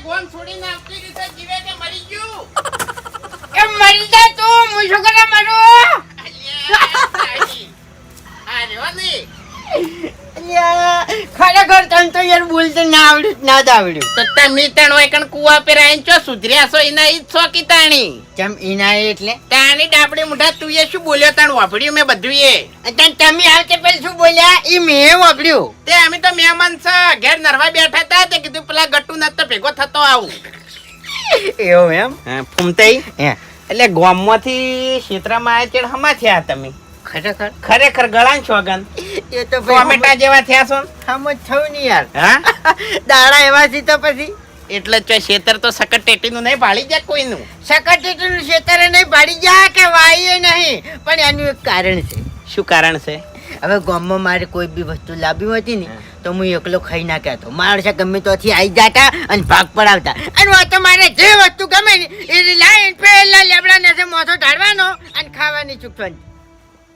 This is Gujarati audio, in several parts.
ગોમ છોડીને આવતી રીતે જીવે કે મરી ગયું? એ મરી જા તું, હું શું કરે મરું? આ રહ્યો નહીં. ખરેખર તને તો યાર બોલતે ના આવડ્યું ના જ આવડ્યું. તો તમે તણ હોય કણ કુવા પર આઈને ચો સુધર્યા છો એના ઈ જ છો કી તાણી? કેમ ઈના એટલે તાણી ડાબડી મુઠા તું એ શું બોલ્યો તાણ વાપડ્યું મેં બધું એ. તમે આવતે પેલા શું બોલ્યા ઈ મેં વાપર્યું. તે અમે તો મહેમાન છે ઘેર નરવા બેઠા હતા તે કીધું પેલા ગટ્ટુ નત તો ભેગો થતો આવું. એવું એમ ફૂમતાઈ હે એટલે ગામમાંથી ક્ષેત્રમાં આયા ચેડ હમા થયા તમે? ખરેખર ખરેખર ગળાન છોગન એ તો ટોમેટા જેવા થયા છો હમ જ થયું નહીં યાર. હા દાડા એવા છે તો પછી એટલે ચો ખેતર તો સકટ ટેટીનું નહીં ભાળી જાય કોઈનું. સકટીનું ખેતરે નહીં પાડી જા કે વાઈએ નહીં, પણ એનું એક કારણ છે. શું કારણ છે? હવે ગામમાં મારે કોઈ બી વસ્તુ લાવી હતી ને તો હું એકલો ખાઈ નાખ્યા હતો. માણસ ગમે તોથી આવી જતા અને ભાગ પડાવતા. અને આ તો મારે જે વસ્તુ ગમે ને એ લાઈન પેલા લેબડા ને મોસો ઢાળવાનો અને ખાવાની ચૂકવાની.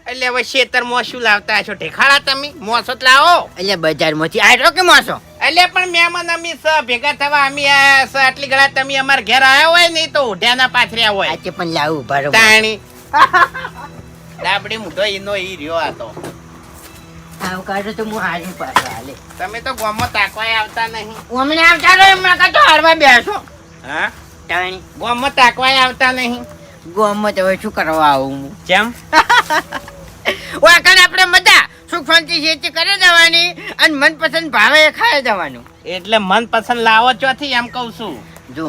એટલે હવે ખેતરમાં શું લાવતા છો ઠેખાડા તમે? મોસો જ લાવો. એટલે બજારમાંથી આયો કે મોસો? એટલે પણ મહેમાન અમે ભેગા થવા અમે આટલી ગળા તમે અમારા ઘેર આવ્યા હોય ને તો ઓઢ્યાના પાથર્યા હોય. આજે પણ લાવું ભરો તાણી ડાબડી મુઢો ઈનો ઈ રહ્યો આ તો. આવ કાઢો તો હું હારી પાછો હાલે. તમે તો ગામમાં તાકવાય આવતા નહીં. અમને આવતા રહો એમના કાઢો હારવા બેસો. હા તાણી ગામમાં તાકવાય આવતા નહીં. ગામમાં તો હવે શું કરવા આવું હું? કેમ? વાકણ આપણે બધા સુખ શાંતિ ખેતી કરી દેવાની અને મનપસંદ ભાવે એ ખાઈ જવાનું. એટલે મનપસંદ લાવો ચોથી એમ કહું છું. જો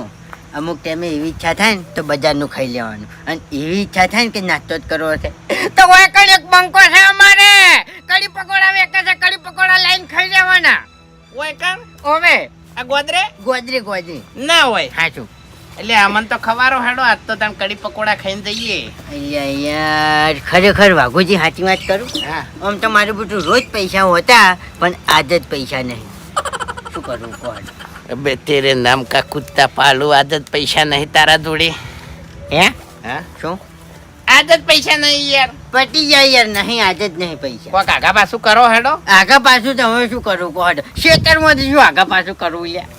અમુક ટાઈમે એવી ઈચ્છા થાય ને તો બજારનું ખાઈ લેવાનું, અને એવી ઈચ્છા થાય ને કે નાસ્તો જ કરવો છે તો વાકણ એક બંકો છે અમારે, કડી પકોડા વેચે છે, કડી પકોડા લાઈન ખાઈ લેવાના. ઓય કામ ઓવે આ ગોદરે ગોદરી ગોદરી ના હોય. હાચું. એટલે અમન તો ખવારો હેડો આજ તો તમે કડી પકોડા ખાઈને જઈએ. અહીંયા યાર ખરેખર વાઘુજી સાચી વાત કરું. હા આમ તો મારું બધું રોજ પૈસા હોતા પણ આજ જ પૈસા નહીં. શું કરું કોણ? અબે તેરે નામ કા કુત્તા પાલુ આદત પૈસા નહીં તારા જોડે. હે હા શું આદત પૈસા નહીં યાર. પટી જાય યાર, નહીં આજ જ નહીં પૈસા. કોક આગા પાછું કરો હેડો. આગા પાછું તો હવે શું કરું કોણ? ખેતરમાંથી શું આગા પાછું કરવું લ્યા?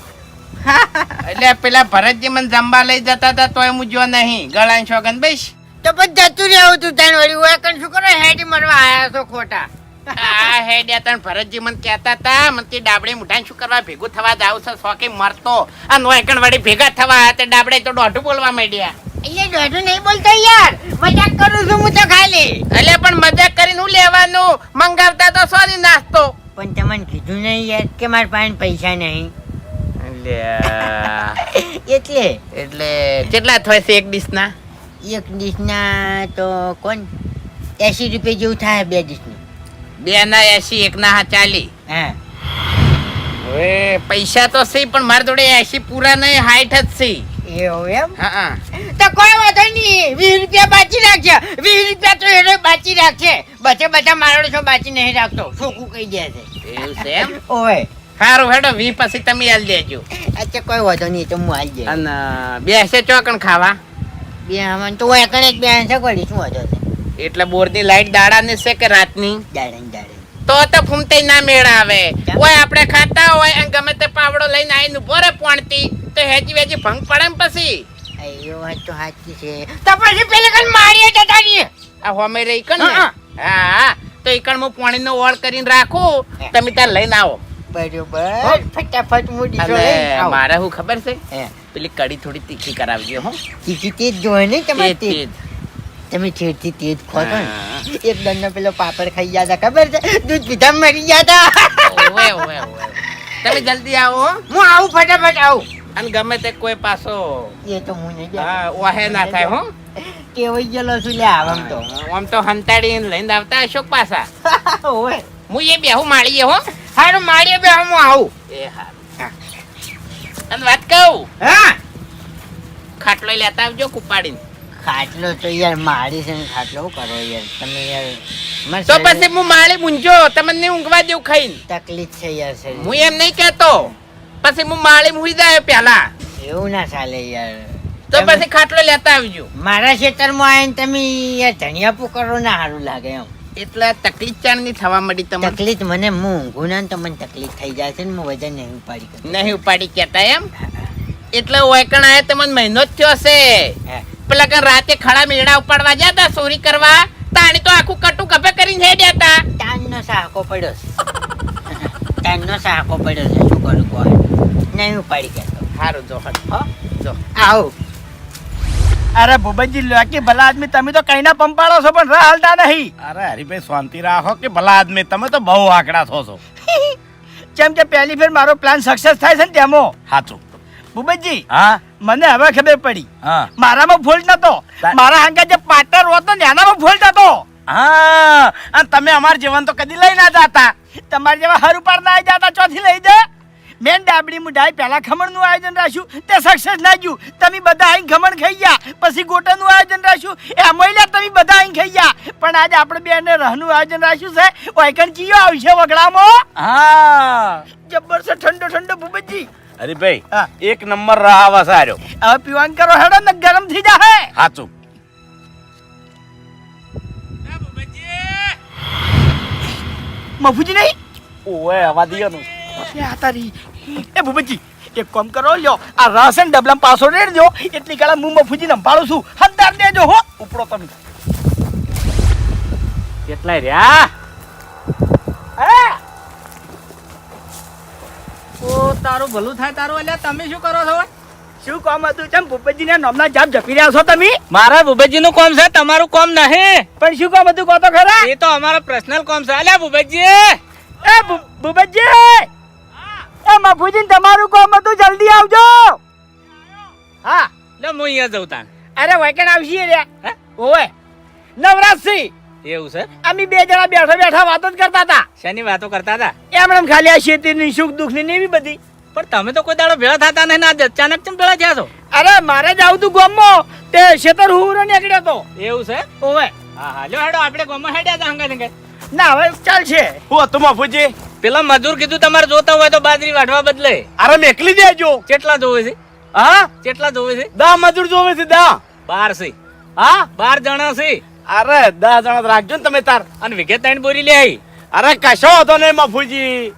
એટલે પેલા ભરતજી મને જમવા લઈ જતા હતા તોય હું જો નહીં ગળાન શોગન બેસ. તો પછી જતું રહેવું તું તાન વળી વાકણ શું કરો હેડી મરવા આયા છો ખોટા. આ હેડ્યા તણ ભરતજી મને કહેતા હતા મને તે ડાબડે મુઠાને શું કરવા ભેગું થવા જાવ છે શોકે મરતો આ નોયકણ વળી ભેગા થવા આયા તે ડાબડે તો દોઢું બોલવા માંડ્યા. એટલે દોઢું નહીં બોલતો યાર, મજાક કરું છું હું તો ખાલી. એટલે પણ મજાક કરીને હું લેવાનું? મંગાવતા તો સોની નાસ્તો. પણ તમને કીધું નહીં યાર કે મારા પાસે પૈસા નહીં. એટલે એટલે કેટલા થાય છે એક ડીશના? એક ડીશના તો કોણ 80 રૂપિયા જેવું થાય બે ડીશનું. બે ના 80 એક ના 40. હા હવે પૈસા તો છે પણ મારા જોડે 80 પૂરા નહીં 60 જ છે. એવું એમ? હા તો કોઈ વાંધો નહીં, 20 રૂપિયા બાકી રાખજે. 20 રૂપિયા તો એને બાકી રાખશે, બધા મારો છો બાકી નહીં રાખતો. છોકું કહી દે છે. એવું છે એમ? ઓય સારું હેડો 20 પછી તમે આલ દેજો. અચ્છા કોઈ વાંધો નહીં તો હું આવી જાય. અને બેસે ચોકણ ખાવા બે આમાં તો એકણ એક બે છે કોઈ શું વાંધો છે? એટલે બોરની લાઈટ દાડાની છે કે રાતની? દાડે તો ફૂમતાઈ ના મેળ આવે. ઓય આપણે ખાતા હોય અને ગમે તે પાવડો લઈને આવીને ઉભો રે પોણતી તો હેજી વેજી ભંગ પડે ને પછી. અయ్యో વાત તો સાચી છે. તો પછી પેલે કન મારીએ જતા રહીએ. આ હોમે રે ઈકણ ને? હા તો ઈકણ હું પાણીનો ઓળ કરીને રાખું તમે ત્યાં લઈને આવો. બરોબર ફટાફટ મોડી અને લઈને આવો. મારે શું ખબર છે હે પેલી કડી થોડી તીખી કરાવજો હો. તીખી તેજ જોઈ ને તમારે તેજ. તમે છેડથી તેજ ખો છો ને. એક દંડનો પેલો પાપડ ખાઈ ગયા હતા ખબર છે? દૂધ પીધા મરી ગયા હતા. ઓવે તમે જલ્દી આવો હો. હું આવું ફટાફટ આવું. અને ગમે તે કોઈ પાછો એ તો હું નહીં હા ઓહે ના થાય હો. કેવાઈ ગયેલો છું લે આમ તો. આમ તો હંતાડીને લઈને આવતા અશોક પાછા. ઓય હું એ બેહું માળીએ હો. હારું મારીએ બે હું આવું. એ હારું. અને વાત કહું હા ખાટલો લેતા આવજો કુપાડીને. ખાટલો તો યાર મારી છે ને ખાટલો શું કરો યાર તમે યાર. મારે તો પછી હું માળી મૂંઝો તમને નહીં ઊંઘવા દેવું ખાઈને. તકલીફ છે યાર શરીર. હું એમ નહીં કહેતો પછી હું માળી મૂઈ જાય પેલા એવું ના ચાલે યાર. તો પછી ખાટલો લેતા આવજો. મારા ખેતરમાં આવીને તમે યાર ધનિયા પુકારો ના સારું લાગે એમ. એટલે તકલીફ ચાણ ની થવા મળી તમને? તકલીફ મને હું ઊંઘું ના તો મને તકલીફ થઈ જાય છે ને હું વજન નહીં ઉપાડી શકતો. નહીં ઉપાડી કેતા એમ? એટલે ઓયકણ આયા તમને મહિનો જ થયો હશે. પેલા કણ રાતે ખડા મેળા ઉપાડવા ગયા તા ચોરી કરવા, તાણી તો આખું કટુ કપે કરીને હેડ્યા તા. તાનનો સાહકો પડ્યો છે. તાનનો સાહકો પડ્યો છે. શું કરું કોઈ નહીં ઉપાડી ગયો. સારું જો હો જો આવો. અરે ભૂપતજી લાકી ભલા આદમી, તમે તો કઈના પંપાળો છો પણ રાહ હાલતા નહીં. અરે હરીભાઈ શાંતિ રાખો કે ભલા આદમી, તમે તો બહુ આકડા થો છો. જેમ કે પહેલી ફેર મારો પ્લાન સક્સેસ થાય છે ને તેમાં. સાચું. ભૂપતજી હા મને હવે ખબર પડી, હા મારામાં ફોલ્ટ નતો, મારા હાંગા જે પાર્ટનર હોતો ને એનામાં ફોલ્ટ હતો. હા અને તમે અમાર જીવન તો કદી લઈ ના જાતા. તમારે જેવા હર ઉપર ના આવી જતા ચોથી લઈ દે. મેન ડાબડી મુઢાઈ પહેલા ખમણ નું આયોજન રાખ્યું, તે સક્સેસ ના ગયું. તમે બધા આઈને ખમણ ખાઈ ગયા, પછી ગોટા નું આયોજન રાખ્યું, એ અમોઈલા તમે બધા આઈને ખાઈ ગયા. પણ આજે આપણે બે ને રહનું આયોજન રાખ્યું છે. ઓયકણ ચીયો આવશે વગડામાં. હા જબર છે ઠંડો ઠંડો ભૂપતજી. હરીભાઈ હા. એક નંબર રહાવા સાર્યો. હવે પીવાન કરો હેડો ને ગરમ થઈ જાહે. સાચું. મફુજી નહીં ઓએ આવા દિયોનું. એ આ તારી. એ ભૂપતજી એક કામ કરો, લ્યો આ રાશન ડબલામાં પાછો રેડ દો, એટલી કાળા હું મફુજીને સંભાળું છું. હંદાર દેજો હો. ઉપડો તમે. કેટલાય રહ્યા? હે ઓ તારું ભલું થાય તારું. એટલે તમે શું કરો છો? શું કામ હતું? ચમ ભૂપતજીના નામના જાપ જપી રહ્યા છો તમે? મારા ભૂપતજી નું કામ છે, તમારું કામ નહીં. પણ શું કામ હતું કહો તો ખરા. એ તો અમારો પર્સનલ કામ છે. અલ્યા ભૂપતજી, એ ભૂપતજી, એ મફુજી તમારું કામ હતું, જલ્દી આવજો. હા લે હું અહીંયા જઉં તાણ. અરે વેકેન્ડ આવશે રે. હે? ઓય નવરાત્રી એવું છે? અમે બે જણા બેઠા બેઠા વાતો જ કરતા હતા. શેની વાતો કરતા હતા? એમણે ખાલી આ શેતીની સુખ દુઃખની ને એવી બધી. પણ તમે તો કોઈ દાડો ભેળા થતા નહીં ને આજ અચાનક કેમ ભેળા થયા છો? અરે મારે જ આવતું ગામમાં, તે શેતર હુરો નીકળ્યો તો. એવું છે? ઓવે હા હા લ્યો હેડો, આપણે ગામમાં હેડ્યા હતા હંગા હંગા. ના હવે ચાલશે. હું હતું મફુજી? પેલા મજૂર કીધું તમારે જોતા હોય તો બાજરી વાઢવા બદલે. અરે મેકલી દેજો. કેટલા જોવે છે? હા કેટલા જોવે છે? 10 મજૂર જોવે છે. 10. 12 છે. હા 12 જણા છે. અરે 10 જણા રાખજો ને તમે તાર. અને વિઘે 3 બોરી લે આવી. અરે કશો હતો ને મફુજી.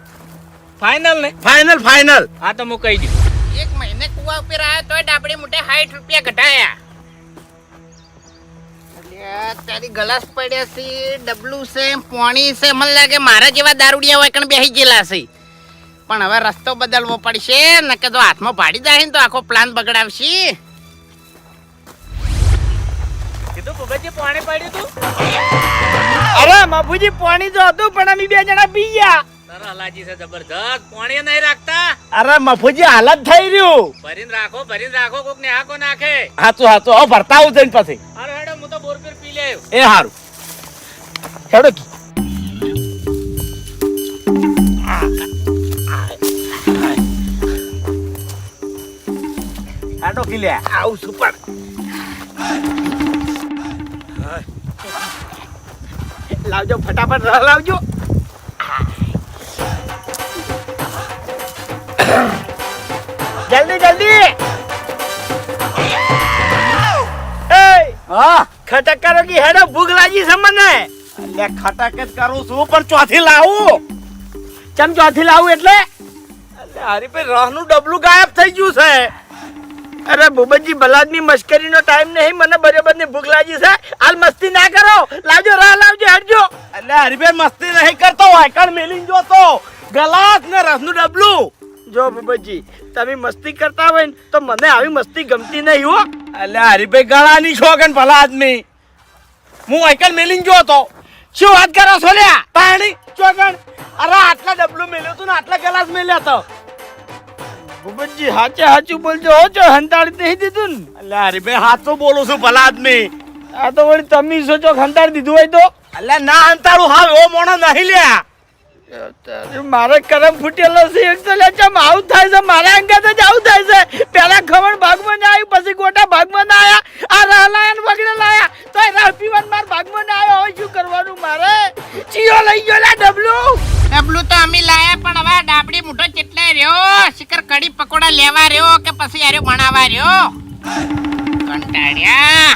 ફાઇનલ ને? Final final. હા તો હું કહી દઉં. એક મહિને કુવા ઉપર આયા તોય ડાબડી મોઢે 60 રૂપિયા ઘટાયા. અલ્યા, તારી ગલાસ પડ્યા છે, ડબલું છે, પાણી છે. મને લાગે મારા જેવા દારૂડિયા હોય કણ બેસી ગયેલા છે. પણ હવે રસ્તો બદલવો પડશે, નકે તો હાથમાં પાડી જાય ને તો આખો પ્લાન બગડાવશે. કીધું ભૂપતજી પાણી પડ્યું તું? અરે મફુજી પાણી તો હતું, પણ અમે બે જણા પી ગયા. તારા હલાજી છે જબરજસ્ત. પાણી નહીં રાખતા. અરે મફુજી હાલત થઈ રહ્યું. ભરીને રાખો કોક ને હાકો નાખે. હાચું હાચું. હવે ભરતા આવું જઈને પછી. હારો હેડો, હું તો બોર પર પી લે આવ્યો. એ હારું. હેડો કી. આટો કી લે. આવું સુપર. લાવજો ફટાફટ રહ લાવજો. જલ્દી જલ્દી. એ હા ખટક કરો કે હેડો, ભૂખ લાગી છે મને. એટલે ખટક જ કરું છું પણ ચોથી લાવું. ચમ ચોથી લાવું એટલે? એટલે હરીભાઈ રહનું ડબલું ગાયબ થઈ ગયું છે. અરે ભૂપતજી ભલાદની મસ્કરીનો ટાઈમ નહીં, મને બરાબર ની ભૂખ લાગી છે. હાલ મસ્તી ના કરો, લાવજો રાહ લાવજો, હેડજો. એટલે હરીભાઈ મસ્તી નહીં કરતો, વાયકણ મેલીને જોતો ગલાસ ને રસનું ડબલું. જો ભૂપતજી તમે મસ્તી કરતા હોય ને તો મને આવી મસ્તી ગમતી નહીં હો. એટલે હરીભાઈ ગળાની છોકન ભલા આદમી. હું વાયકણ મેલીને જોતો. શું વાત કરો છો લ્યા? પાણી ચોકણ. અરે આટલા ડબલું મેલ્યું તું ને આટલા ગલાસ મેલ્યા તો. ભૂપતજી હાચે હાચું બોલજો હો, જો હંતાડી નહીં દીધું ને. એટલે હરીભાઈ હાચું બોલું છું ભલા આદમી. આ તો વળી તમે સોચો હંતાડી દીધું હોય તો. એટલે ના અંતારું હાવ એવો મોણો નહીં લ્યા. મારે કરમ ફૂટેલો છે એક તો લે. ચમ આવું થાય છે મારા અંગાત જ આવું થાય છે. પેલા ખમણ ભાગમાં ના આવ્યું, પછી ગોટા ભાગમાં ના આયા, આ રાહ લાયા ને વગડે લાયા, તો રાહ પીવાન માર ભાગમાં ના આવ્યો. હવે શું કરવાનું મારે? ચિયો લઈ ગયો લા ડબલું. ડબલું તો અમે લાયા, પણ હવે આ ડાબડી મોઢો કેટલે રહ્યો? શિખર કડી પકોડા લેવા રહ્યો કે પછી આર્યો બનાવવા રહ્યો? કંટાળ્યા.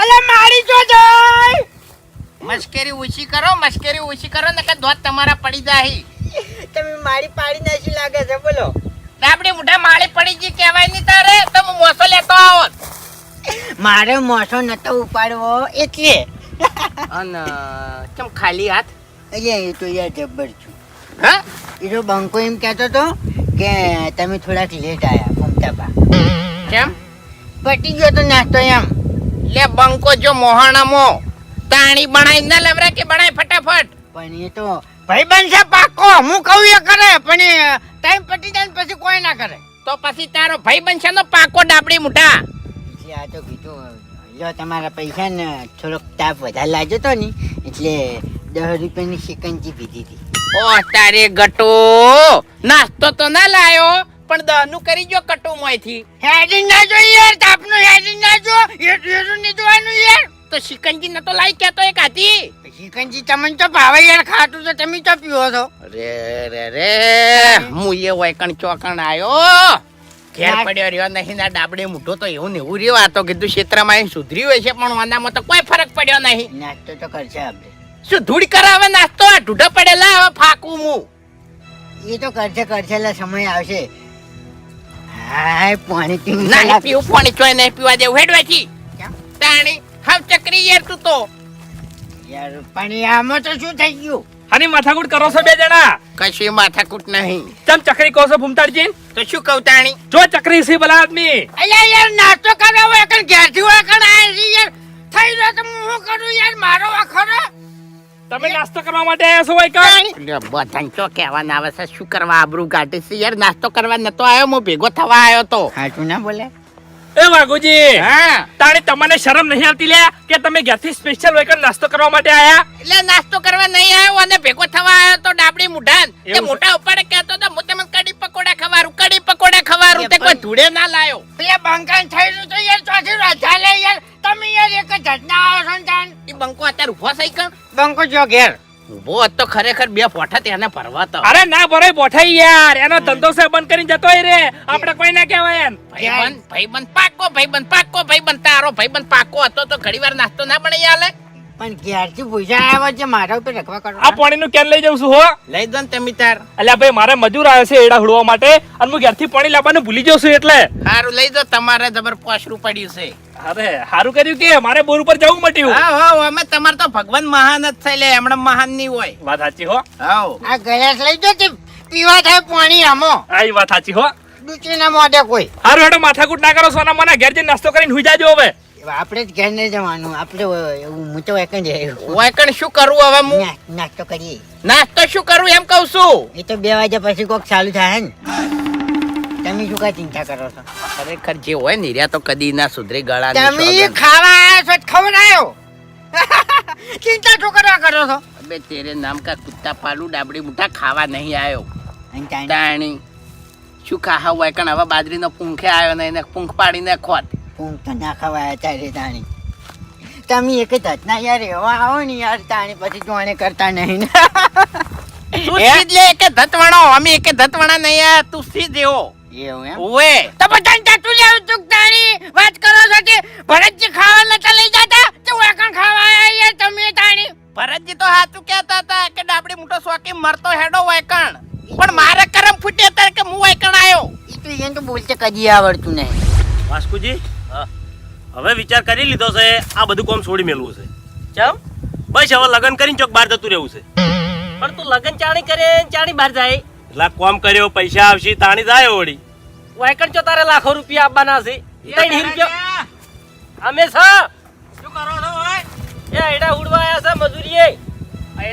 અલે મારી જો જાય. મશ્કરી ઓછી કરો ને કે દોત તમારા પડી જાય. તમે મારી પાડી નાખી લાગે છે. બોલો ડાબડી મુઠા માળી પડી ગઈ કહેવાય નહીં તારે તો હું મોસો લેતો આવો મારે મોસો નતો ઉપાડવો એટલે અને કેમ ખાલી હાથ અલ્યા એ તો યાર જબ્બર છું. હા એ તો બંકો એમ કહેતો તો કે તમે થોડાક લેટ આયા ફૂમતા બા. કેમ પટી ગયો તો નાસ્તો એમ. લે બંકો જો મોહાણામો તાણી બનાવી ના લેવરા કે બનાય ફટાફટ પણ એ તો ભાઈ બનશે પાકો હું કહું એ કરે પણ એ ટાઈમ પટી જાય ને પછી કોઈ ના કરે. તો પછી તારો ભાઈ બનશે નો પાકો ડાબડી મુઠા એટલે આ તો કીધું લો તમારા પૈસા ને થોડોક તાપ વધારે લાગ્યો તો ને એટલે 10 રૂપિયાની શિકંજી પીધી હતી. ઓ તારે ગટો નાસ્તો તો ના લાયો પણ દહનું કરી જો કટુ મોયથી હેડી ના જો યાર તાપનું હેડી ના જો એટલું નહીં જોવાનું યાર. તો શિકંજી ન તો લાઈ કેતો એક હતી શિકંજી તમને તો ભાવે યાર ખાતું તો તમે તો પીવો છો. રે હું એ વૈકણ ચોકણ આયો ઘેર પડ્યો રહ્યો નહીં ના ડાબડે મૂઠો તો એવું ને એવું રહ્યો આ તો કીધું ક્ષેત્રમાં સુધરી હોય છે પણ વાંદામાં તો કોઈ ફરક પડ્યો નહીં. નાસ્તો તો કરશે આપણે. શું ધૂળ કરાવે નાસ્તો આ ઢૂઢા પડેલા હવે ફાકું હું એ તો કરશે એટલે સમય આવશે. હાય પાણી પીવું નહીં પીવું પાણી ચોય નહીં પીવા દેવું હેડવાથી તાણી હાવ ચકરી યાર તું તો યાર પાણી આમાં તો શું થઈ ગયું. આની માથાકૂટ કરો છો બે જણા કશી માથાકૂટ નહીં ચમ ચકરી કહો છો ભૂમતાડજી તો શું કહું તાણી જો ચકરી છે ભલા આદમી અલ્યા યાર નાસ્તો કરવા હોય કણ ઘેરથી હોય કણ આય છે યાર થઈ રહ્યો તો હું શું કરું યાર મારો વખરો. તમે નાસ્તો કરવા માટે આવ્યા છો વૈકણ બધાને ચો કહેવાના આવે છે શું કરવા આબરૂ કાઢે છે યાર નાસ્તો કરવા નતો આવ્યો હું ભેગો થવા આવ્યો તો હાચું ના બોલે. એ વાઘુજી હા તાણી તમને શરમ નહીં આવતી લે કે તમે ઘરથી સ્પેશિયલ વૈકણ નાસ્તો કરવા માટે આયા એટલે નાસ્તો કરવા નહીં આવ્યો અને ભેગો થવા આવ્યો તો ડાબડી મુઢાન તે એવું મોટા ઉપાડે કહેતો તો હું તમને કડી પકોડા ખવારું તે કોઈ ધૂળે ના લાયો પેલા બંકાન થઈ રહ્યું તો યાર ચોથી રજા લે યાર તમે યાર એક જ ના આવો છો ને તાન. ઈ બંકો અત્યારે ઉભો થઈ કણ બંકો જો ઘેર ઉભો હતો ખરેખર બે ફોટા તેને ભરવા તો અરે ના ભરાય બોઠાઈ યાર એનો ધંધો છે બંધ કરીને જતોય રે આપણે કોઈ ના કહેવાય એમ ભાઈબંધ પાકો તારો ભાઈબંધ પાકો હતો તો ઘડીવાર નાસ્તો ના બનાવી આલે પણ ઘેરથી પૂછા આવ્યા છે મારા ઉપર રખવા કરો. આ પાણીનું કેન લઈ જાઉં છું હો લઈ દો ને તમે તાર અલ્યા ભાઈ મારે મજૂર આવે છે એડા હુડવા માટે અને હું ઘેરથી પાણી લાવવાનું ભૂલી જાઉં છું એટલે હારું લઈ દો તમારે જબર પોસરું પડ્યું છે અરે સારું કર્યું કે મારે બોર ઉપર જવું મટ્યું હા અમે તમાર તો ભગવાન મહાન જ છે લે એમણે મહાન નહીં હોય વાત સાચી હો હાઉ આ ગલાસ લઈ જો તે પીવા થાય પાણી આમો આ વાત સાચી હો ડૂચી ના મોઢે કોઈ. હારું હેડો માથાકૂટ ના કરો સોના મને ઘેર જઈને નાસ્તો કરીને હુઈ જાજો હવે આપણે જ ઘેર નહીં જવાનું આપણે એવું હું તો એક જ વાયકણ શું કરવું હવે હું નાસ્તો કરીએ. નાસ્તો શું કરું એમ કહું છું એ તો 2 વાગ્યા પછી કોક ચાલુ થાય ને. તમે શું કા ચિંતા કરો છો. ખરેખર જે હોય ને રહ્યા તો કદી ના સુધરે ગળા તમે ખાવા આવ્યા છો ખવડાયો ચિંતા શું કરવા કરો છો. અબે તેરે નામ કા કુત્તા પાલુ ડાબડી મુઠા ખાવા નહીં આવ્યો અને તાણી તાણી શું ખાવા વાયકણ હવે બાજરીનો પૂંખે આવ્યો ને એને પૂંખ પાડીને ખોટ ઊંઘ તો ના ખવાય ત્યારે તાણી. તમે એક જ ના યાર એવા આવો ને યાર તાણી પછી જોણે કરતા નહીં ને. તું સીધ લે કે ધતવાણો અમે એક ધતવાણા નહીં યાર તું સીધ એવો એવું એમ. ઓએ તો બધાને ચાટું લેવું તું તાણી વાત કરો છો કે ભરતજી ખાવા નતા લઈ જતા તો વાકણ ખાવા આયા યાર તમે તાણી. ભરતજી તો હાચું કહેતા હતા કે ડાબડી મોટો શોકી મરતો હેડો વાયકણ પણ મારે કરમ ફૂટે ત્યારે કે હું વાયકણ આવ્યો ઈ તો એને તો બોલતે કદી આવડતું નહીં. વાસ્કુજી હવે વિચાર કરી લીધો છે આ બધું કોમ છોડી મેલવું છે ચમ બસ હવે લગન કરીને ચોક બહાર જતું રહેવું છે પણ તું લગન ચાણી કરે ચાણી બહાર જાય એટલે કોમ કર્યો પૈસા આવશે તાણી જાય વળી વાયકણ ચો તારે લાખો રૂપિયા આપવાના છે 3 રૂપિયા અમે છો શું કરો છો ઓય એ એડા ઉડવા આયા છે મજૂરીએ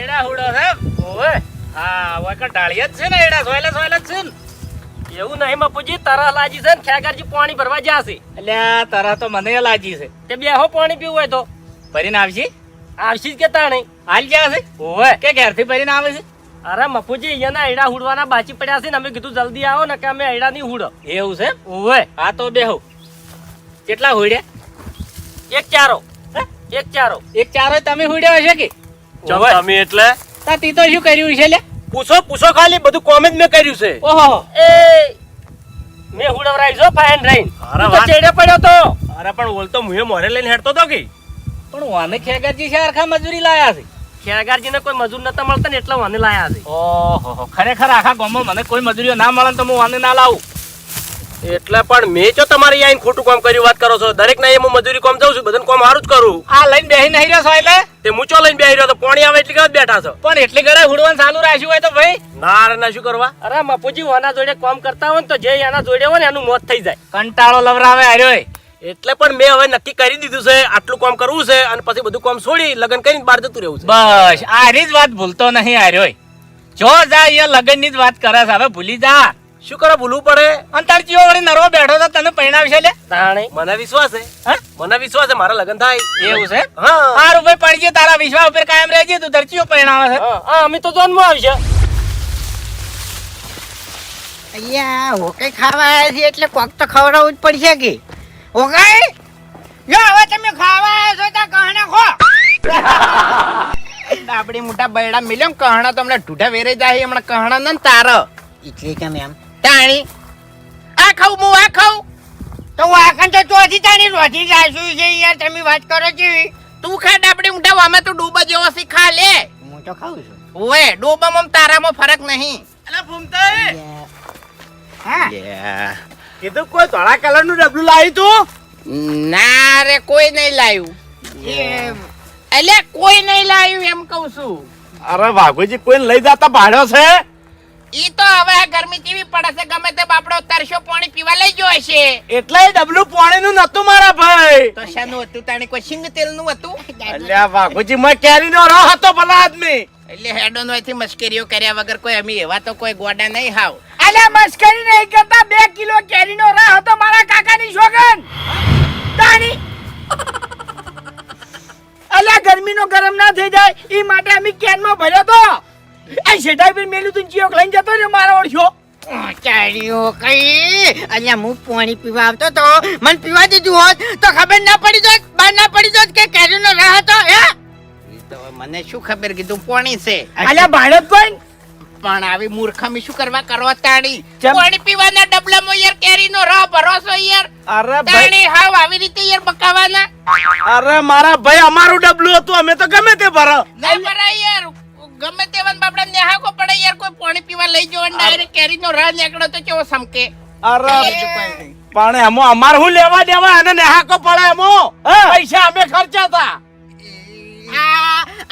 એડા હુડો છે ઓય હા વૈકણ ડાળિયા જ છે ને એડા સોયલા જ છે ને એવું નહીં મપુજી તારા લાજી છે ને ખેગારજી પાણી ભરવા જાશે અલ્યા તારા તો મને લાગી છે તે બેહો પાણી પીવું હોય તો ભરીને આવશી આવશી જ કેતા નહીં હાલ ગયા છે ઓય કે ઘેરથી ભરીને આવે છે અરે મપુજી અહીંયાના એડા હુડવાના બાચી પડ્યા છે ને અમે કીધું જલ્દી આવો ને કે અમે એડા નહીં હુડો એવું છે ઓય હા તો બેહો કેટલા હુડ્યા એક ચારો એક ચારો એક ચારો તમે હુડ્યા હશે કે ચમ તમે એટલે તા તી તો શું કર્યું છે લે પૂછો ખાલી બધું કોમ જ મેં કર્યું છે ઓહો એ મે હુડવરાઈ જો ફાઈન રહીન અરે તો વાત. ચેડે પડ્યો તો અરે પણ ઓલતો મુએ મોરે લઈને હેડતો તો કે પણ વાને ખેગાજી છે આખા મજૂરી લાયા છે ખેગારજીને કોઈ મજૂર નતા મળતા ને એટલે વાને લાયા છે ઓહો ખરેખર આખા ગામમાં મને કોઈ મજૂરીઓ ના મળે તો હું વાને ના લાવું એટલે પણ મેં જો તમારી આઈને ખોટું કામ કર્યું વાત કરો છો? દરેક ના હું મજૂરી કામ જાઉં છું, બધાને કામ સારું જ કરું. આ લઈને બેહી નહીં રહ્યો છો એટલે તે મૂચો લઈને બેહી રહ્યો તો પાણી આવે એટલે કદ બેઠા છો? પણ એટલી ઘરે હુડવાનું ચાલુ રાખ્યું હોય તો ભાઈ ના રે ના, શું કરવા? અરે મફુજી આના જોડે કામ કરતા હોય ને તો જે એના જોડે હોય ને એનું મોત થઈ જાય. કંટાળો લવરાવે હાર્યો. એટલે પણ મેં હવે નક્કી કરી દીધું છે આટલું કામ કરવું છે અને પછી બધું કામ છોડી લગ્ન કરીને બહાર જતું રહેવું છે. બસ આરી જ વાત ભૂલતો નહીં હાર્યો. જો જા એ લગન ની જ વાત કરે છે, હવે ભૂલી જા. શું કરે ભૂલવું પડે? અંતર જીવો વળી નરવો બેઠો તો તને પરણાવશે લે. મને વિશ્વાસ છે, હા? મને વિશ્વાસ છે મારા લગ્ન થાય. એવું છે? હા હારું ભાઈ પડજે, તારા વિશ્વાસ ઉપર કાયમ રહેજે. તું ધરતીઓ પરણાવે છે. હા અમે તો જન્મ આવશે. અહીંયા હોકે ખાવા આવ્યા છે એટલે કોક તો ખવડાવવું જ પડશે કે ઓગાઈ જો હવે તમે ખાવા આવ્યા છો તો કહને ખો આપડી મોટા બૈડા મિલ્યો કહણા તો હમણાં ઢૂઢા વેરે જાય હમણાં કહણા ને તાર એટલે કેમ એમ તાણી આ ખાઉં હું આ ખાઉં તો વાકણ તો ચોથી તાની રોટી રાખ્યું છે યાર તમે વાત કરો છો તું ખા ડાબડી મોટા આમાં તું ડૂબા જેવો સી ખા લે. હું તો ખાઉં છું ઓએ ડૂબામાં તારામાં ફરક નહીં. અલા ભૂમતાઈ, હા કીધું કોઈ ધોળા કલર નું ડબલું લાવી તું? ના રે કોઈ નહીં લાવ્યું. એટલે કોઈ નહીં લાવ્યું એમ કઉ છું. અરે વાઘુજી કોઈ લઈ જતા ભાડ્યો છે? ઈ તો હવે આ ગરમી કેવી પડે છે ગમે તે બાપડો તરસ્યો પાણી પીવા લઈ ગયો હશે. એટલે એ ડબલું પાણી નું નતું મારા ભાઈ. તો શાનું હતું તાણી કોઈ સિંગ તેલ નું હતું? અલ્યા વાઘુજી મેં કેરી નો રહ હતો ભલા આદમી. એટલે હેડો નોથી મસ્કરીઓ કર્યા વગર કોઈ અમે એવા તો કોઈ ગોડા નહીં હાવ. અલ્યા મસ્કરી નહીં કરતા, 2 કિલો કેરી નો રહ હતો મારા કાકાની સોગન. તાણી અલ્યા ગરમી નો ગરમ ના થઈ જાય ઈ માટે અમે કેન માં ભર્યો તો. આ શેઠાઈ પર મેલું તું ચિયોક લઈને જતો રે મારો ઓળખ્યો. ચાલ્યો કઈ અલ્યા હું પાણી પીવા આવતો તો મને પીવા દીધું હોત તો ખબર ના પડી જોત બહાર ના પડી જોત કે કેરીનો રાહ હતો હે ઈ તો મને શું ખબર કીધું પાણી છે. અલ્યા ભાડે કોઈ પણ આવી મૂર્ખામી શું કરવા કરો તાણી? ચમ. પાણી પીવાના ડબલામાં યાર કેરીનો રસ ભરોસો યાર. અરે ભાઈ, તાણી હાવ આવી રીતે યાર બકાવાના અરે મારા ભાઈ અમારું ડબલું હતું અમે તો ગમે તે ભરો. ના ભરાય યાર. ગમે તેવાન બાપડા નેહાકો પડે યાર કોઈ પાણી પીવા લઈ જવા ડાયરેક્ટ કેરીનો રસ નીકળો તો કેવો સમકે. અરે પણ એમો અમાર હું લેવા દેવા અને નેહાકો પડે એમો પૈસા અમે ખર્ચાતા.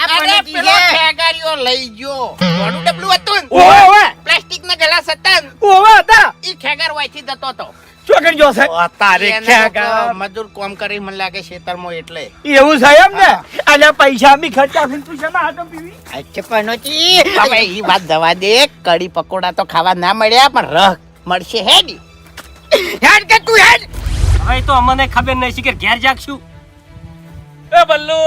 અરે પેલો ઠેગારીઓ લઈ ગયો. મોડું ડબલું હતું ને? ઓવે ઓવે પ્લાસ્ટિકના ગ્લાસ હતા ને? ઓવે હતા. ઈ ખેગાર વાયથી જતો તો. શું કરજો છે તારે એને ખેગા તો મજૂર કામ કરી મને લાગે ખેતરમાં એટલે. એવું છે એમ ને? અલ્યા પૈસા અમે ખર્ચાવીને તું શેના હાથો પીવી? અચ્છા પનોતી હવે ઈ વાત જવા દે. કઢી પકોડા તો ખાવા ના મળ્યા પણ રસ મળશે હેડી. હેડ કે તું હેડ હવે તો અમને ખબર નહીં કે ઘેર જાગશું. એ બલ્લુ,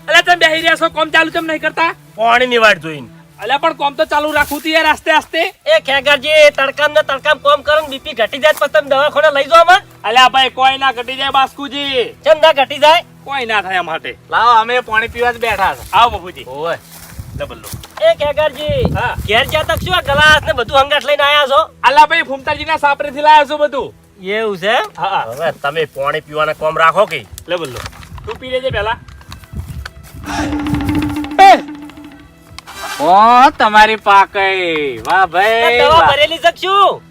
અલ્યા તમે બેહી રહ્યા છો, કામ ચાલુ કેમ નહીં કરતા? પાણીની વાટ જોઈને. અલ્યા પણ કોમ તો ચાલુ રાખવું તું યાર આસ્તે આસ્તે. એ ખેગરજી તડકામ ને તડકામ કોમ કરો ને બીપી ઘટી જાય પછી તમે દવાખાને લઈ જાઓ અમને. અલ્યા ભાઈ કોઈ ના ઘટી જાય બાસ્કુજી, કેમ ના ઘટી જાય? કોઈ ના થાય માટે. લાવો અમે પાણી પીવા જ બેઠા છે. આવો બાપુજી. ઓય લે બલ્લુ. એ ખેગરજી હા. ઘેર જતા શું આ ગ્લાસ ને બધું હંગાટ લઈને આયા છો? અલ્યા ભાઈ ફૂમતાજી ના સાપરે થી લાવ્યો છું બધું. એવું છે? હા હવે તમે પાણી પીવાના કામ રાખો કે લે બોલો તું પી લેજે પેલા. ઓ તમારી પાકે વાહ ભાઈ. દવા ભરેલી શકશું?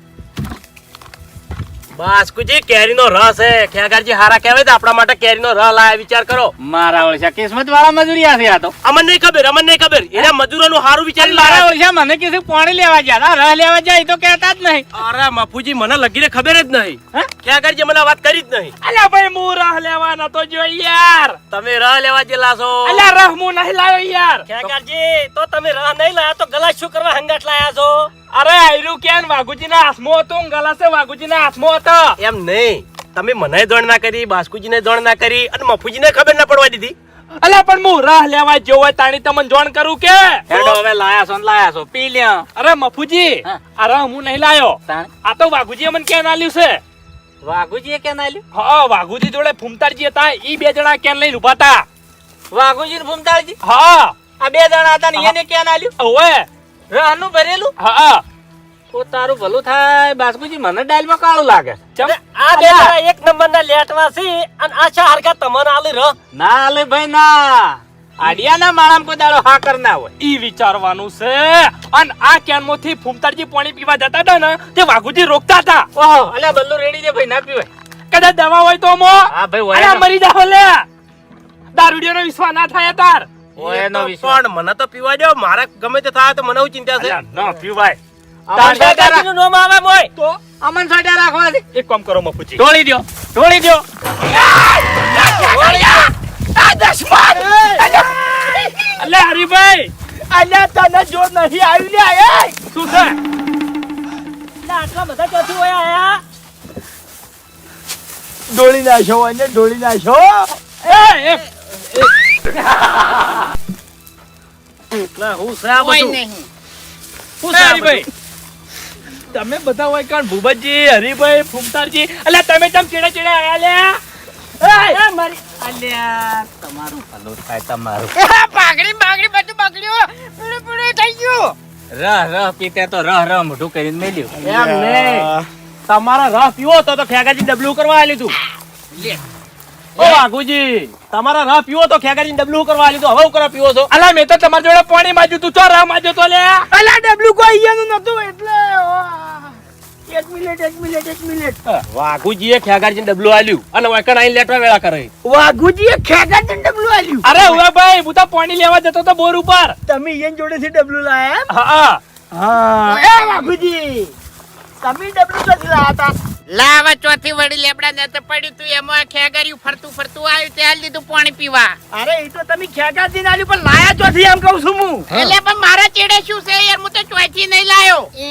બાસ્કુજી કેરીનો રસ છે. ખેગારજી હારા કહેવાય તો આપણા માટે કેરીનો રસ લાયા, વિચાર કરો. મારા ઓળશા કિસ્મત વાળા મજૂરિયા છે આ તો. અમને નહીં ખબર, અમને નહીં ખબર. એના મજૂરોનું હારું વિચારી મારા લાયા. ઓળશા મને કીધું પાણી લેવા ગયા રહ લેવા જાય તો કહેતા જ નહીં. અરે મફુજી મને લગીને ખબર જ નહીં. હા? ખેગારજી મને વાત કરી જ નહીં. અલ્યા ભાઈ હું રાહ લેવા નતો જો યાર. તમે રસ લેવા જેલા છો. અલ્યા રહ હું નહીં લાવ્યો યાર. ખેગરજી તો તમે રહ નહીં લાયા તો ગલાસ શું કરવા હંગાટ લાયા છો? અરે આયરું ક્યાં વાઘુજી ના હાથમાં હતું, ગલાસે વાઘુજી ના હાથમાં હતો. એમ નહીં, તમે મને દોડ ના કરી, બાસ્કુજીને દોડ ના કરી અને મફુજીને ખબર ના પડવા દીધી. અલ્યા પણ હું રાહ લેવા જેવો હોય તાણી તમને જોણ કરું કે. હેડો હવે લાયા છો પી લ્યો. અરે મફુજી હા. આ રહ હું નહીં લાયો. આ તો વાઘુજી મને ક્યાં આલ્યું છે. વાઘુજી કેમ આલ્યું? હા વાઘુજી જોડે ફૂમતાજી હતા, ઈ 2 જણા કેન લઈને ઉભા હતા. વાઘુજી ને ફૂમતાળજી હા આ 2 જણા હતા ને એને કેમ આલ્યું? ઓવે રહનું ભરેલું? હા તો તારું ભલું થાય બાસ્કુજી, મને ડાયલમાં કાળું લાગે. ચમ આ 2 જણા એક નંબર ના લેટવા છે અને આ ચા હરકા તમને આલી રહ. ના આલે ભાઈ ના. આડિયાના માળામાં કોઈ દાડો હા કર ના હોય ઈ વિચારવાનું છે. અને આ કેનમાંથી ફૂમતારજી પાણી પીવા જતા હતા ને તે વાઘુજી રોકતા હતા. ઓહો અલ્યા બલ્લુ રેડી દે ભાઈ ના પીવાય. કદાચ દવા હોય તો મો હા ભાઈ હોય અલ્યા મરી જાવ લે. દારૂડિયાનો વિશ્વાસ ના થાય તાર. ઓય નો એ તો વિશ્વાસ. પણ મને તો પીવા દો, મારે ગમે તે થાય તો મને હું ચિંતા છે. અલ્યા ન પીવાય. તાર કાકાજીનું નામ આવે મોય તો અમન સાડા રાખવા દે. એક કામ કરો મફુજી, ઢોળી દ્યો ઢોળી દ્યો. અલ્યા હરીભાઈ અલ્યા તને જો નહીં આવ્યું લે આય શું છે? આટલા બધા ચોથી હોય આયા. ડોળી નાખ્યો અને ડોળી નાખ્યો. એ ના, હું છે આ કોઈ બધું. નહીં. શું છે હરીભાઈ? તમે બધા હોય કાણ ભૂપતજી, હરીભાઈ, ફૂમતારજી, અલ્યા તમે ચમ ચેડે ચેડે આયા લ્યા? એ મારી અલ્યા તમારું ભલું થાય તમારું. પાઘડી પાઘડી બધું બગડ્યું પીળું પીળું થઈ ગયું. રહ પીતે તો રહ મોઢું કરીને મેલ્યું. એમ નહીં. તમારા રસ પીવો તો ખેગાજી ડબલું કરવા આલ્યું તું. લે. ઓ વાઘુજી, તમારા રસ પીવો તો ખેગાજી ડબલું કરવા આલ્યું તું. હવે હું કરવા પીવો છો? અલા મેં તો તમારી જોડે પાણી માંગ્યું તું, ચો રહ માંગ્યો તો લે. અલ્યા ડબલું કોઈ અહીંયાનું નતું એટલે એક મિનિટ વાઘુજીએ ખેગાજી ડબલું આલ્યું અને વૈકણ આઈને લેટવા વેળા કરે. વાઘુજીએ ખેગા ડબલું આલ્યું. અરે ઉભા ભાઈ, હું તો પાણી લેવા જતો તો બોર ઉપર. તમે અહીંયા જોડેથી ડબલું લાયા એમ? હા હા એ વાઘુજી તમે ડબલું ક્યાંથી લાયા હતા? લાવા ચોથી વડી લેબડા ને તો પડ્યું તું એમાં ખેગાર્યું ફરતું ફરતું આવ્યું તે હાલ દીધું પાણી પીવા. અરે એ તો તમે ખેગાથી નાલ્યું પણ લાયા ચોથી એમ કહું છું હું. એટલે પણ મારા ચેડે શું છે યાર, હું તો ચોથી નહીં લાયો. એ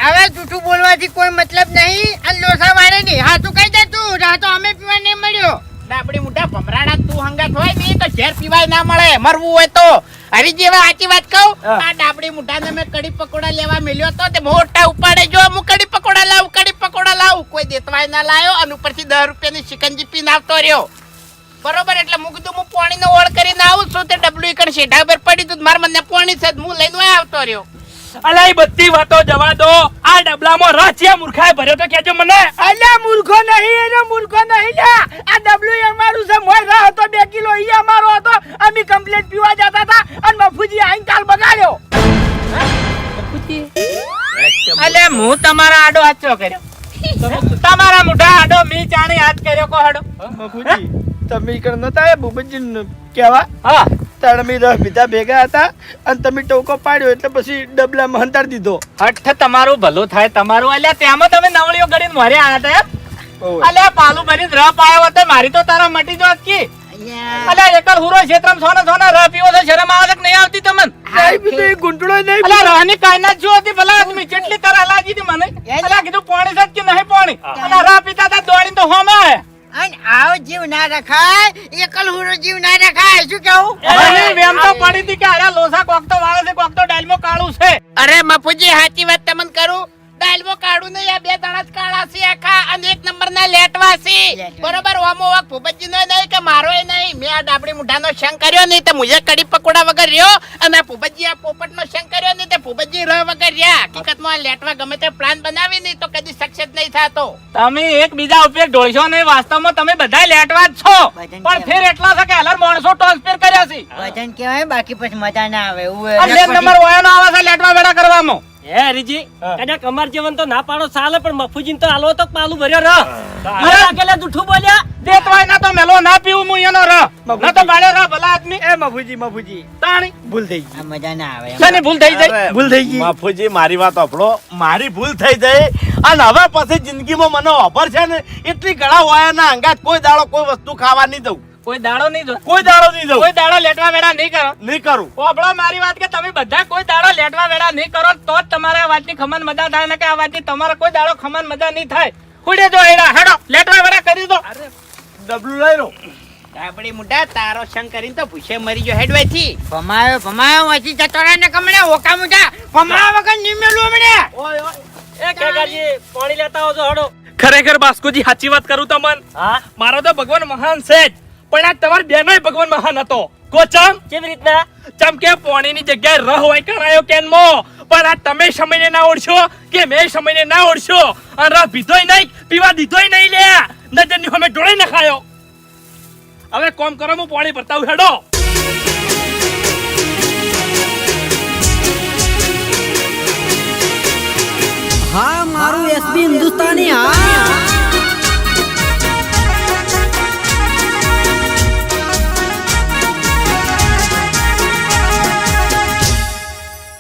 હવે જૂઠું બોલવાથી કોઈ મતલબ નહીં અને લોસા વાળે નહીં. હા તું કહી દે તું રાહ તો અમે પીવા નહીં મળ્યો. ડાબડી મોટા ભમરાડા તું હંગાત હોય ને તો ઝેર પીવાય ના મળે, મરવું હોય તો. હરી જેવા સાચી વાત કહું, આ ડાબડી મોટાને મેં કડી પકોડા લેવા મેલ્યો તો તે મોટા ઉપાડે જો હું કડી પકોડા લાવું કોઈ દેતવાય ના લાયો અને ઉપરથી 10 રૂપિયાની શિકંજી પીને આવતો રહ્યો. બરોબર, એટલે હું કીધું હું પાણીનો ઓળ કરીને આવું છું તે ડબલું ઈકણ શેઢા ઉપર પડ્યું તું, મારા મને પાણી છે હું લઈને આવતો રહ્યો. અલા એ બધી વાતો જવા દો. આ ડબલામાં રસ છે મૂર્ખાએ ભર્યો તો કેજો મને. અલ્યા મૂર્ખો નહીં એનો મૂર્ખો નહીં લ્યા. આ ડબલું અમારું છે. મોય રાહ હતો 2 કિલો ઈ અમારો હતો. અમે કમ્પ્લીટ પીવા જતા હતા અને મફુજી આઈને કાલ બગાડ્યો. અલે હું તમારા આડો હાચો કર્યો. તમારા મોઢા આડો મી ચાણી હાથ કર્યો કો હાડો. મફુજી તમે ઈકણ નતા એ ભૂપતજી કેવા હા તમે 10 પીધા ભેગા હતા અને તમે ટોકો પાડ્યો એટલે પછી ડબલામાં હંતાડી દીધો. હઠ તમારું ભલું થાય તમારું. અલ્યા તેમાં તમે નવળીઓ કરીને મારે આયા હતા એમ? ઓય. અલ્યા પાલું ભરીને રહ પાયો હતો મારી તો તારા મટી જોત કી. અલ્યા એકલ હુરો ક્ષેત્રમ સોના રહ પીવો તો શરમ આવે કે નહીં આવતી તમને? નહીં પીધો એ ગુંટડો નહીં અલ્યા રહની કાયનાત જો હતી ભલા આદમી કેટલી તરહ લાગી હતી મને. અલ્યા કીધું પાણી છે કે નહીં પાણી? અલ્યા રહ પીતા હતા દોડીને તો હોમે આયા. અને આવો જીવ ના રખાય, એકલ હુરો જીવ ના રખાય. શું કેવું? મને વેમ તો પડી હતી કે અરે લોસા કોક તો વાળે છે કોક તો ડાયલમાં કાળું છે. અરે મફુજી સાચી વાત તમને કરું, ડાયલમો કાઢું નહીં, આ 2 દાણા જ કાળા છે આખા અને 1 નંબરના લેટવા છે. બરોબર, ઓમો વાક ભૂપતજી નો નહીં કે મારો નહીં. મેં આ ડાબડી મુઠાનો શંક કર્યો નહીં તો મુજે કડી પકોડા વગર રહ્યો અને આ ભૂપતજી આ પોપટનો શંક કર્યો નહીં તો ભૂપતજી રહ વગર રહ્યા. હકીકતમાં આ લેટવા ગમે તે પ્લાન બનાવી નહીં તો કદી સક્સેસ નહીં થતો. તમે એક બીજા ઉપર ઢોળશો નહીં. વાસ્તવમાં તમે બધા લેટવા જ છો પણ ફેર એટલા છે કે હલર માણસો ટ્રાન્સફર કર્યા છે. વજન કહેવાય બાકી પછી મજા ના આવે એવું આ બે નંબર વાયનો આવે છે લેટવા વેડા કરવામાં. હે હરીજી કદાચ અમાર જીવન તો ના પાડો ચાલે પણ મફુજીને તો હાલવો તો પાલું ભર્યો રહ. અરે અકેલા જૂઠું બોલ્યા દેતવાય ના તો મેલો ના પીવું હું એનો રહ ના તો બાળ્યો રહ ભલા આદમી. એ મફુજી તાણી ભૂલ થઈ ગઈ. આ મજા ના આવે એમ. શેની ભૂલ થઈ જાય? અરે, ભૂલ થઈ ગઈ. બાપુજી મારી વાત સાંભળો. મારી ભૂલ થઈ જાય અને હવે પછી જિંદગીમાં મને ખબર છે ને એટલી ગળા વાયાના અંગાત કોઈ દાડો કોઈ વસ્તુ ખાવા નહીં દઉં. કોઈ દાડો નહીં જો કોઈ દાડો નહીં દઉં. કોઈ દાડો લેટવા વેડા નહીં કરો. નહીં કરું. ઓબળો મારી વાત કે તમે બધા કોઈ દાડો લેટવા વેડા નહીં કરો તો જ તમારે આ વાતની ખમન મજા થાય ને કે આ વાતની તમારે કોઈ દાડો ખમન મજા નહીં થાય. હુડે જો હેડા હેડો લેટવા વેડા કરી દો. ડબલું લઈ લો. ડાબડી મુઠા તારો શંક કરીને તો ભૂસે મરી ગયો હેડવાથી. ભમાયો વાંચી જતો રહે ને કમળે ઓકા મુઠા ભમાવા વગર નિમેલું હમણે. એ કાકાજી પાણી લેતા આવજો હડો. ખરેખર બાસ્કોજી સાચી વાત કરું તમને. હા મારો તો ભગવાન મહાન છે જ પણ આ તમાર બેનોય ભગવાન મહાન હતો. કોચમ કેવી રીતના? ચમ કે પોણીની જગ્યાએ રહ હોય કણાયો કેનમો પણ આ તમે સમયને ના ઓળશો કે મેં સમયને ના ઓળશો અને રહ પીધોય નહીં પીવા દીધોય નહીં લે નજરની સામે ઢોળાઈ નખાયો. હવે કોમ કરો હું પાણી ભરતા હેડો. એસબી હિન્દુસ્તાની હા